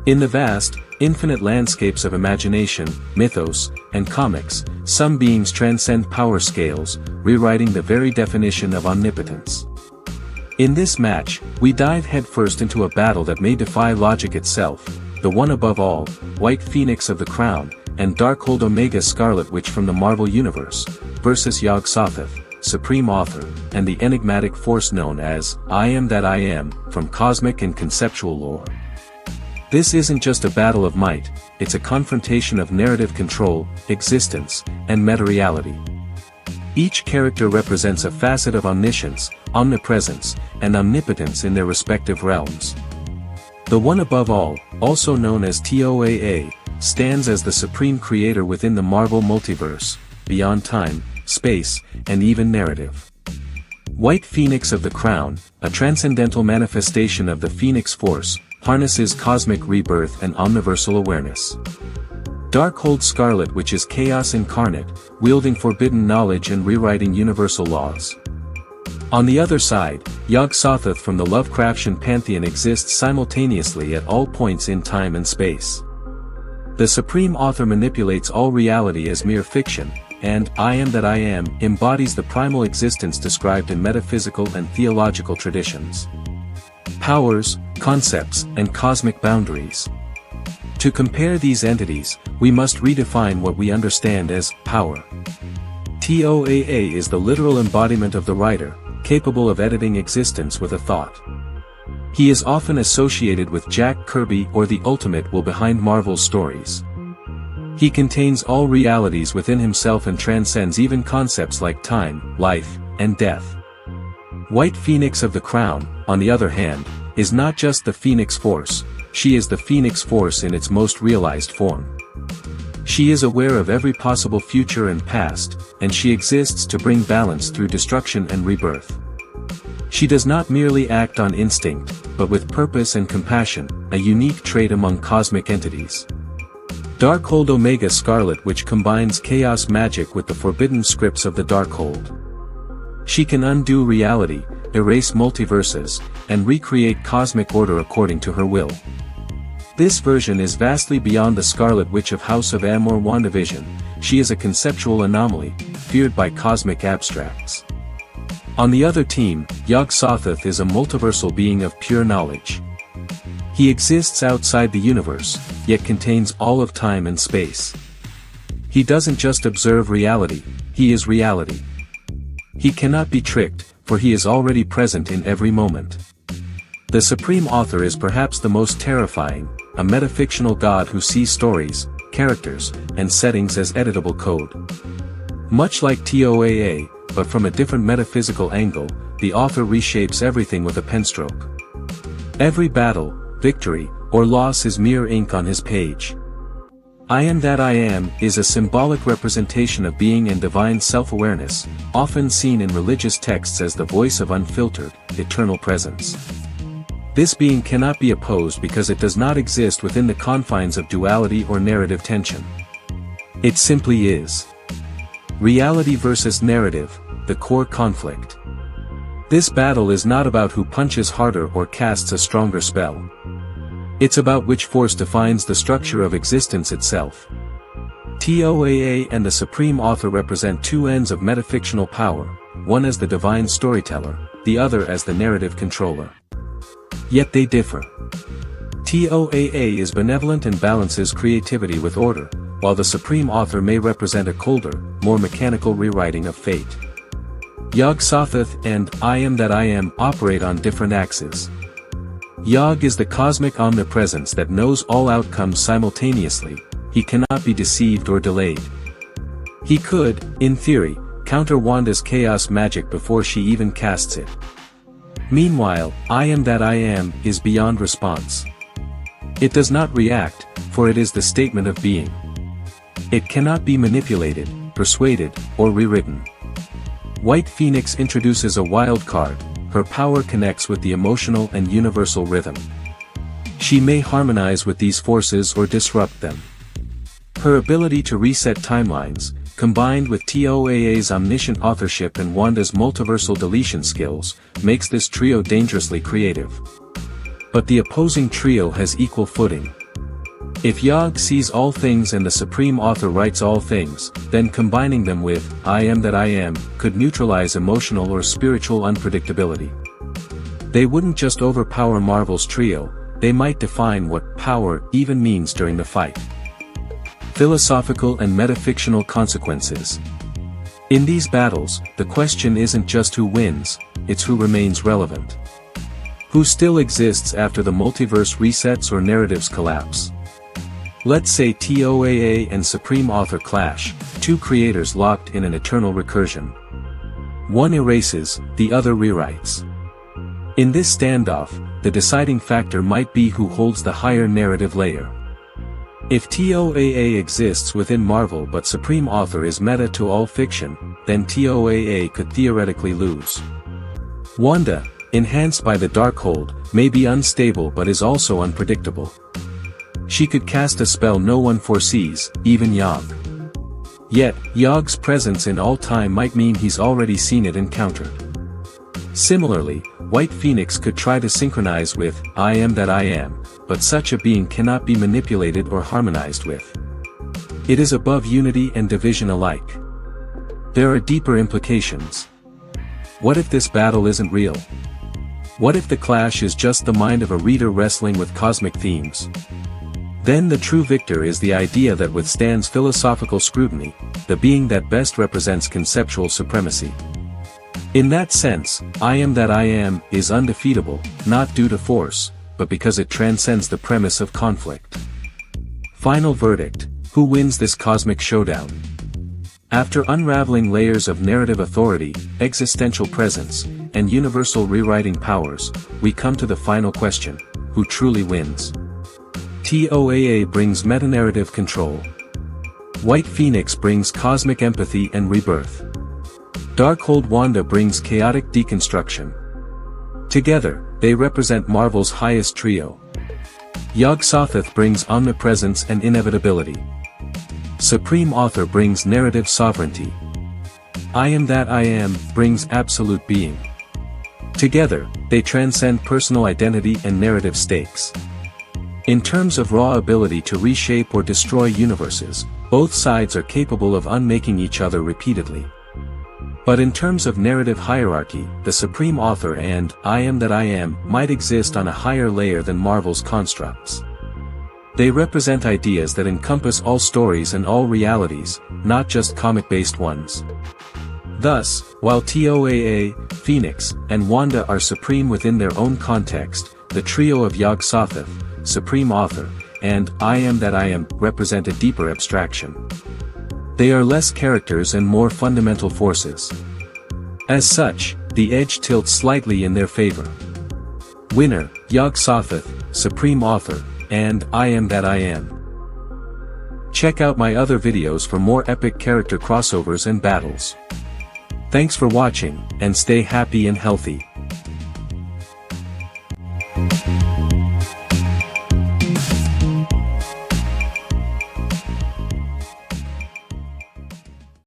In the vast, infinite landscapes of imagination, mythos, and comics, some beings transcend power scales, rewriting the very definition of omnipotence. In this match, we dive headfirst into a battle that may defy logic itself, the one above all, White Phoenix of the Crown, and Darkhold Omega Scarlet Witch from the Marvel Universe, versus Yog Sathoth, Supreme Author, and the enigmatic force known as I Am That I Am, from cosmic and conceptual lore. This isn't just a battle of might, it's a confrontation of narrative control, existence, and meta-reality. Each character represents a facet of omniscience, omnipresence, and omnipotence in their respective realms. The one above all, also known as TOAA, stands as the supreme creator within the Marvel Multiverse, beyond time, space, and even narrative. White Phoenix of the Crown, a transcendental manifestation of the Phoenix Force, harnesses cosmic rebirth and omniversal awareness. Darkhold Scarlet Witch is chaos incarnate, wielding forbidden knowledge and rewriting universal laws. On the other side, Yog Sathoth from the Lovecraftian pantheon exists simultaneously at all points in time and space. The Supreme Author manipulates all reality as mere fiction, and I Am That I Am embodies the primal existence described in metaphysical and theological traditions. Powers, concepts, and cosmic boundaries. To compare these entities, we must redefine what we understand as power. TOAA is the literal embodiment of the writer, capable of editing existence with a thought. He is often associated with Jack Kirby or the ultimate will behind Marvel's stories. He contains all realities within himself and transcends even concepts like time, life, and death. White Phoenix of the Crown, on the other hand, is not just the Phoenix Force, she is the Phoenix Force in its most realized form. She is aware of every possible future and past, and she exists to bring balance through destruction and rebirth. She does not merely act on instinct, but with purpose and compassion, a unique trait among cosmic entities. Darkhold Omega Scarlet Witch combines chaos magic with the forbidden scripts of the Darkhold. She can undo reality, erase multiverses, and recreate cosmic order according to her will. This version is vastly beyond the Scarlet Witch of House of M or WandaVision. She is a conceptual anomaly, feared by cosmic abstracts. On the other team, Yog Sathoth is a multiversal being of pure knowledge. He exists outside the universe, yet contains all of time and space. He doesn't just observe reality, he is reality. He cannot be tricked, for he is already present in every moment. The Supreme Author is perhaps the most terrifying, a metafictional god who sees stories, characters, and settings as editable code. Much like TOAA, but from a different metaphysical angle, the author reshapes everything with a penstroke. Every battle, victory, or loss is mere ink on his page. I Am That I Am is a symbolic representation of being and divine self-awareness, often seen in religious texts as the voice of unfiltered, eternal presence. This being cannot be opposed because it does not exist within the confines of duality or narrative tension. It simply is. Reality versus narrative, the core conflict. This battle is not about who punches harder or casts a stronger spell. It's about which force defines the structure of existence itself. TOAA and the Supreme Author represent two ends of metafictional power, one as the divine storyteller, the other as the narrative controller. Yet they differ. TOAA is benevolent and balances creativity with order, while the Supreme Author may represent a colder, more mechanical rewriting of fate. Yog Sathoth and I Am That I Am operate on different axes. Yog is the cosmic omnipresence that knows all outcomes simultaneously. He cannot be deceived or delayed. He could, in theory, counter Wanda's chaos magic before she even casts it. Meanwhile, I Am That I Am is beyond response. It does not react, for it is the statement of being. It cannot be manipulated, persuaded, or rewritten. White Phoenix introduces a wild card. Her power connects with the emotional and universal rhythm. She may harmonize with these forces or disrupt them. Her ability to reset timelines, combined with TOAA's omniscient authorship and Wanda's multiversal deletion skills, makes this trio dangerously creative. But the opposing trio has equal footing. If Yog sees all things and the Supreme Author writes all things, then combining them with, I am that I am, could neutralize emotional or spiritual unpredictability. They wouldn't just overpower Marvel's trio, they might define what power even means during the fight. Philosophical and metafictional consequences. In these battles, the question isn't just who wins, it's who remains relevant. Who still exists after the multiverse resets or narratives collapse. Let's say TOAA and Supreme Author clash, two creators locked in an eternal recursion. One erases, the other rewrites. In this standoff, the deciding factor might be who holds the higher narrative layer. If TOAA exists within Marvel but Supreme Author is meta to all fiction, then TOAA could theoretically lose. Wanda, enhanced by the Darkhold, may be unstable but is also unpredictable. She could cast a spell no one foresees, even Yog. Yet, Yog's presence in all time might mean he's already seen it encountered. Similarly, White Phoenix could try to synchronize with, I am that I am, but such a being cannot be manipulated or harmonized with. It is above unity and division alike. There are deeper implications. What if this battle isn't real? What if the clash is just the mind of a reader wrestling with cosmic themes? Then the true victor is the idea that withstands philosophical scrutiny, the being that best represents conceptual supremacy. In that sense, I am that I am is undefeatable, not due to force, but because it transcends the premise of conflict. Final verdict: who wins this cosmic showdown? After unraveling layers of narrative authority, existential presence, and universal rewriting powers, we come to the final question: who truly wins? TOAA brings metanarrative control. White Phoenix brings cosmic empathy and rebirth. Darkhold Wanda brings chaotic deconstruction. Together, they represent Marvel's highest trio. Yog Sathoth brings omnipresence and inevitability. Supreme Author brings narrative sovereignty. I am that I am brings absolute being. Together, they transcend personal identity and narrative stakes. In terms of raw ability to reshape or destroy universes, both sides are capable of unmaking each other repeatedly. But in terms of narrative hierarchy, the Supreme Author and I am that I am might exist on a higher layer than Marvel's constructs. They represent ideas that encompass all stories and all realities, not just comic-based ones. Thus, while TOAA, Phoenix, and Wanda are supreme within their own context, the trio of Yog Sathoth, Supreme Author, and I am that I am represent a deeper abstraction. They are less characters and more fundamental forces. As such, the edge tilts slightly in their favor. Winner, Yog Sathoth, Supreme Author, and I am that I am. Check out my other videos for more epic character crossovers and battles. Thanks for watching, and stay happy and healthy.